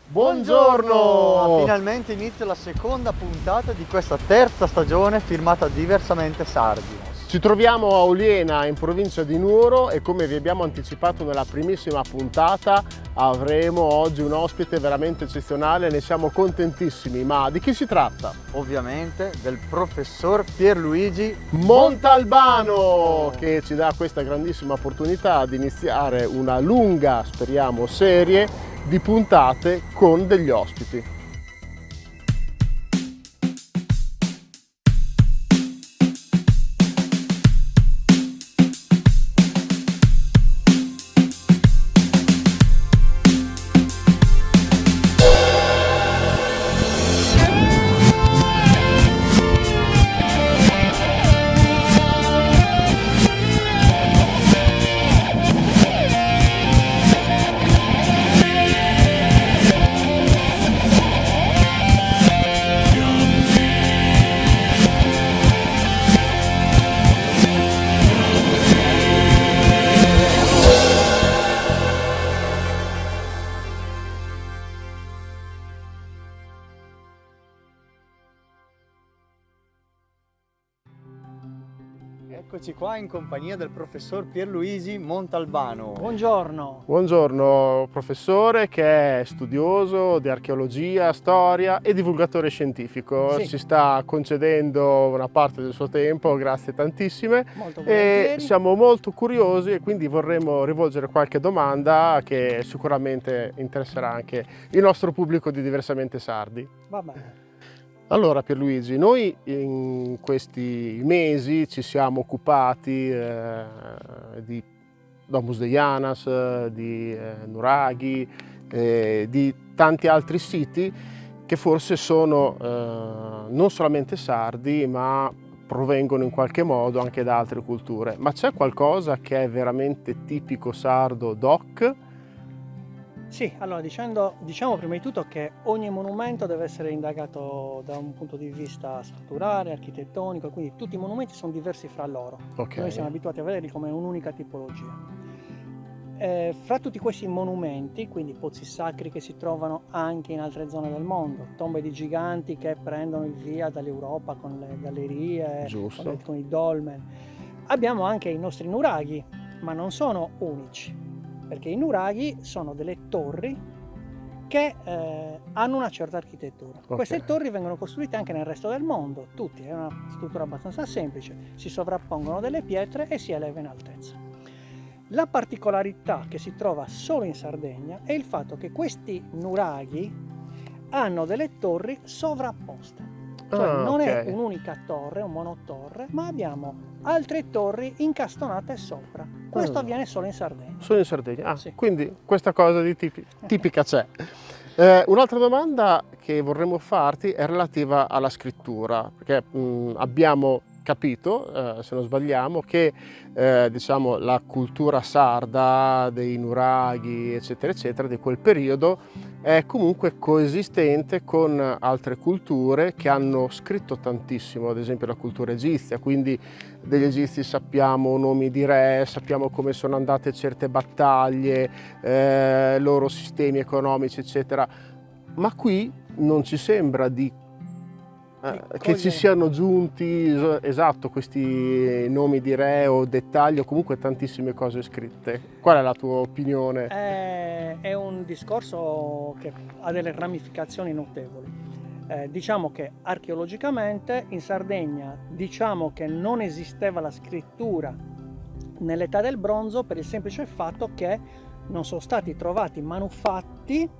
Buongiorno! Finalmente inizia la seconda puntata di questa terza stagione firmata Diversamente Sardi. Ci troviamo a Oliena, in provincia di Nuoro, e come vi abbiamo anticipato nella primissima puntata avremo oggi un ospite veramente eccezionale, ne siamo contentissimi. Ma di chi si tratta? Ovviamente del professor Pierluigi Montalbano, che ci dà questa grandissima opportunità di iniziare una lunga, speriamo, serie di puntate con degli ospiti. Eccoci qua in compagnia del professor Pierluigi Montalbano. Buongiorno. Buongiorno professore, che è studioso di archeologia, storia e divulgatore scientifico. Sì. Ci sta concedendo una parte del suo tempo, grazie tantissime. Molto E volentieri. siamo molto curiosi e quindi vorremmo rivolgere qualche domanda che sicuramente interesserà anche il nostro pubblico di Diversamente Sardi. Va bene. Allora Pierluigi, noi in questi mesi ci siamo occupati di Domus Deianas, di Nuraghi, di tanti altri siti che forse sono non solamente sardi, ma provengono in qualche modo anche da altre culture. Ma c'è qualcosa che è veramente tipico sardo doc? Sì, allora diciamo prima di tutto che ogni monumento deve essere indagato da un punto di vista strutturale, architettonico, quindi tutti i monumenti sono diversi fra loro. Ok. Noi siamo abituati a vederli come un'unica tipologia. Fra tutti questi monumenti, quindi pozzi sacri che si trovano anche in altre zone del mondo, tombe di giganti che prendono il via dall'Europa con le gallerie, Giusto. con i dolmen, abbiamo anche i nostri nuraghi, ma non sono unici. Perché i nuraghi sono delle torri che hanno una certa architettura. Okay. Queste torri vengono costruite anche nel resto del mondo, tutti, è una struttura abbastanza semplice, si sovrappongono delle pietre e si eleva in altezza. La particolarità che si trova solo in Sardegna è il fatto che questi nuraghi hanno delle torri sovrapposte. Cioè non è un'unica torre, un monotorre, ma abbiamo altre torri incastonate sopra. Questo avviene solo in Sardegna. Solo in Sardegna? Ah, Sì. quindi questa cosa di tipica c'è. Un'altra domanda che vorremmo farti è relativa alla scrittura, perché abbiamo capito, se non sbagliamo, che diciamo, la cultura sarda dei nuraghi, eccetera, eccetera, di quel periodo è comunque coesistente con altre culture che hanno scritto tantissimo, ad esempio la cultura egizia, quindi degli egizi sappiamo nomi di re, sappiamo come sono andate certe battaglie, loro sistemi economici, eccetera, ma qui non ci sembra che ci siano giunti esatto questi nomi di re o dettagli o comunque tantissime cose scritte. Qual è la tua opinione? È un discorso che ha delle ramificazioni notevoli. Diciamo che archeologicamente in Sardegna diciamo che non esisteva la scrittura nell'età del bronzo per il semplice fatto che non sono stati trovati manufatti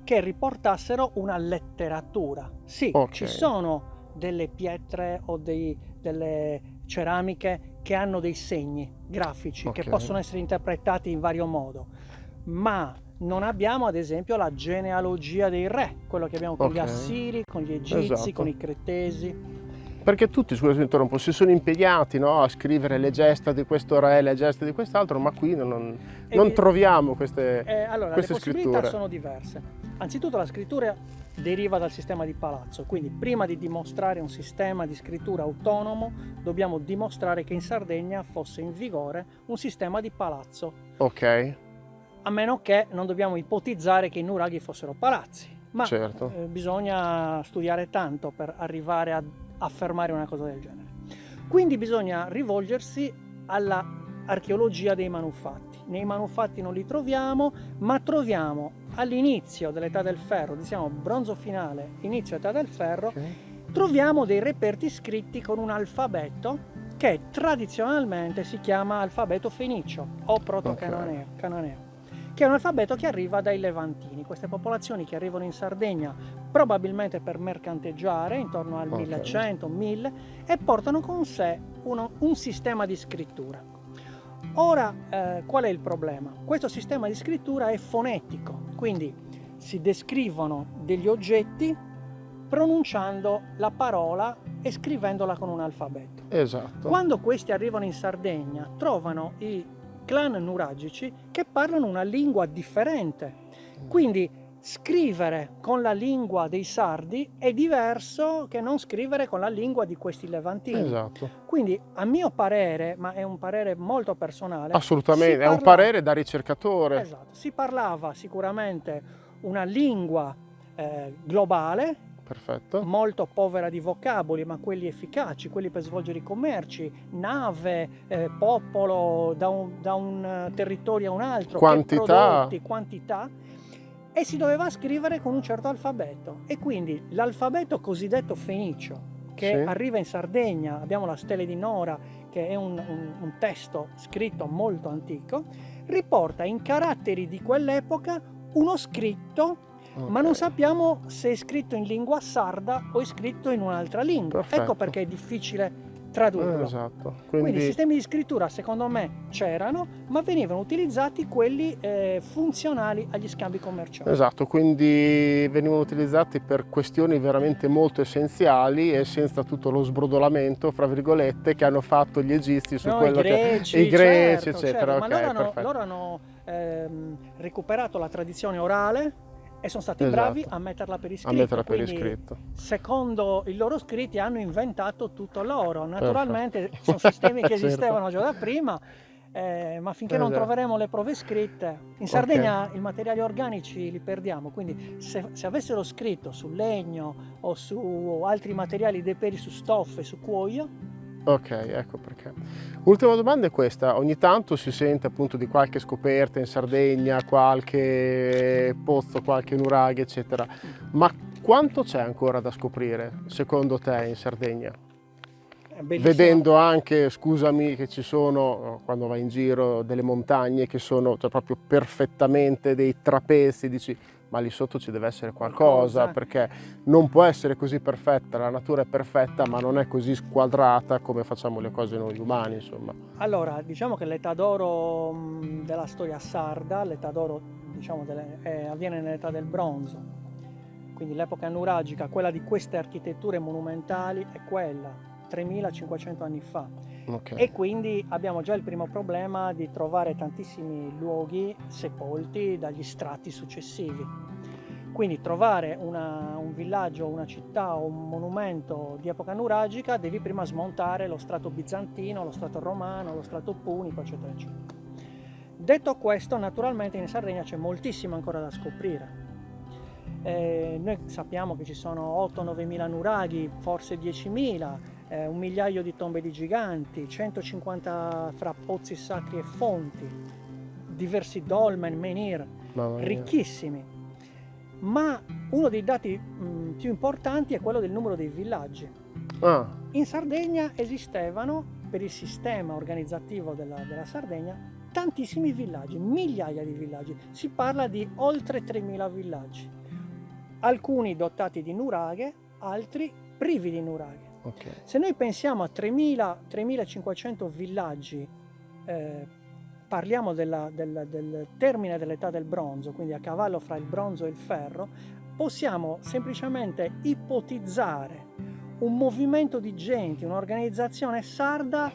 che riportassero una letteratura. Sì, Okay. Ci sono delle pietre o delle ceramiche che hanno dei segni grafici che possono essere interpretati in vario modo, ma non abbiamo ad esempio la genealogia dei re, quello che abbiamo con gli Assiri, con gli Egizi, Esatto. con i Cretesi. Perché tutti, scusami, mi interrompo, si sono impegnati, no, a scrivere le gesta di questo re, le gesta di quest'altro, ma qui non troviamo queste Allora, queste le possibilità scritture. sono diverse. Anzitutto la scrittura deriva dal sistema di palazzo, quindi prima di dimostrare un sistema di scrittura autonomo dobbiamo dimostrare che in Sardegna fosse in vigore un sistema di palazzo. Ok. a meno che non dobbiamo ipotizzare che i nuraghi fossero palazzi, ma Certo. bisogna studiare tanto per arrivare ad affermare una cosa del genere. Quindi bisogna rivolgersi alla archeologia dei manufatti. Nei manufatti non li troviamo, ma troviamo all'inizio dell'età del ferro, diciamo bronzo finale, inizio età del ferro, troviamo dei reperti scritti con un alfabeto che tradizionalmente si chiama alfabeto fenicio o proto-cananeo, che è un alfabeto che arriva dai levantini, queste popolazioni che arrivano in Sardegna probabilmente per mercanteggiare intorno al 1100-1000 e portano con sé un sistema di scrittura. Ora, qual è il problema? Questo sistema di scrittura è fonetico, quindi si descrivono degli oggetti pronunciando la parola e scrivendola con un alfabeto. Esatto. Quando questi arrivano in Sardegna, trovano i clan nuragici che parlano una lingua differente. Quindi scrivere con la lingua dei sardi è diverso che non scrivere con la lingua di questi levantini. Esatto. Quindi, a mio parere, ma è un parere molto personale, Assolutamente, è un parere da ricercatore. Esatto, si parlava sicuramente una lingua globale, Perfetto. molto povera di vocaboli, ma quelli efficaci, quelli per svolgere i commerci, nave, popolo da un territorio a un altro, Quantità. prodotti, quantità, e si doveva scrivere con un certo alfabeto. E quindi l'alfabeto cosiddetto fenicio, che Sì. arriva in Sardegna, abbiamo la Stele di Nora, che è un testo scritto molto antico, riporta in caratteri di quell'epoca uno scritto, ma non sappiamo se è scritto in lingua sarda o è scritto in un'altra lingua. Perfetto. Ecco perché è difficile tradurlo. Esatto. Quindi i sistemi di scrittura secondo me c'erano, ma venivano utilizzati quelli funzionali agli scambi commerciali. Esatto, quindi venivano utilizzati per questioni veramente molto essenziali e senza tutto lo sbrodolamento, fra virgolette, che hanno fatto gli egizi su quello i greci, i greci, certo, eccetera. certo. Ma Ok, loro hanno recuperato la tradizione orale e sono stati Esatto. bravi a metterla per iscritto. A metterla per Quindi, iscritto. secondo i loro scritti hanno inventato tutto loro. Naturalmente sono sistemi che Certo. esistevano già da prima, ma finché non Esatto. troveremo le prove scritte, in Sardegna i materiali organici li perdiamo, quindi se avessero scritto su legno o su altri materiali deperi, su stoffe, su cuoio. Ok, ecco perché. Ultima domanda è questa: ogni tanto si sente appunto di qualche scoperta in Sardegna, qualche pozzo, qualche nuraghe, eccetera, ma quanto c'è ancora da scoprire secondo te in Sardegna? È bellissimo. Vedendo anche, scusami, che ci sono, quando vai in giro, delle montagne che sono proprio perfettamente dei trapezi, dici ma lì sotto ci deve essere qualcosa, perché non può essere così perfetta, la natura è perfetta ma non è così squadrata come facciamo le cose noi umani, insomma. Allora, diciamo che l'età d'oro della storia sarda, l'età d'oro diciamo, avviene nell'età del bronzo, quindi l'epoca nuragica, quella di queste architetture monumentali è quella, 3500 anni fa. Okay. E quindi abbiamo già il primo problema di trovare tantissimi luoghi sepolti dagli strati successivi. Quindi trovare un villaggio, una città o un monumento di epoca nuragica devi prima smontare lo strato bizantino, lo strato romano, lo strato punico, eccetera, eccetera. Detto questo, naturalmente in Sardegna c'è moltissimo ancora da scoprire. Noi sappiamo che ci sono 8-9 mila nuraghi, forse 10.000, 1.000.000 di tombe di giganti, 150 fra pozzi sacri e fonti, diversi dolmen, menhir, ricchissimi. Ma uno dei dati più importanti è quello del numero dei villaggi. In Sardegna esistevano, per il sistema organizzativo della Sardegna, tantissimi villaggi, migliaia di villaggi. Si parla di oltre 3.000 villaggi. Alcuni dotati di nuraghe, altri privi di nuraghe. Okay. Se noi pensiamo a 3.000-3.500 villaggi, parliamo del termine dell'età del bronzo, quindi a cavallo fra il bronzo e il ferro, possiamo semplicemente ipotizzare un movimento di gente, un'organizzazione sarda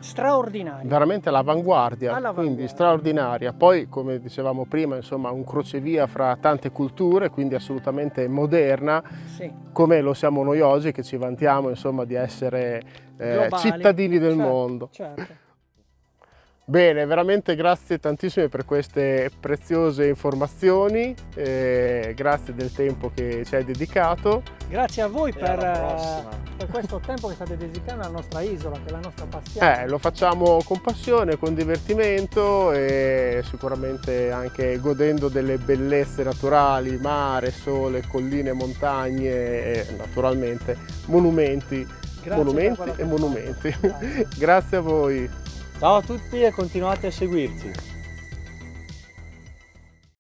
straordinaria. Veramente all'avanguardia, quindi straordinaria. Poi, come dicevamo prima, insomma, un crocevia fra tante culture, quindi assolutamente moderna, sì, come lo siamo noi oggi, che ci vantiamo, insomma, di essere cittadini del mondo. Certo. Bene, veramente grazie tantissime per queste preziose informazioni, grazie del tempo che ci hai dedicato. Grazie a voi E alla prossima. per questo tempo che state dedicando alla nostra isola, che è la nostra passione. Lo facciamo con passione, con divertimento e sicuramente anche godendo delle bellezze naturali, mare, sole, colline, montagne e naturalmente monumenti, Grazie per quello e che monumenti. fate. Grazie. Grazie a voi. Ciao a tutti e continuate a seguirci.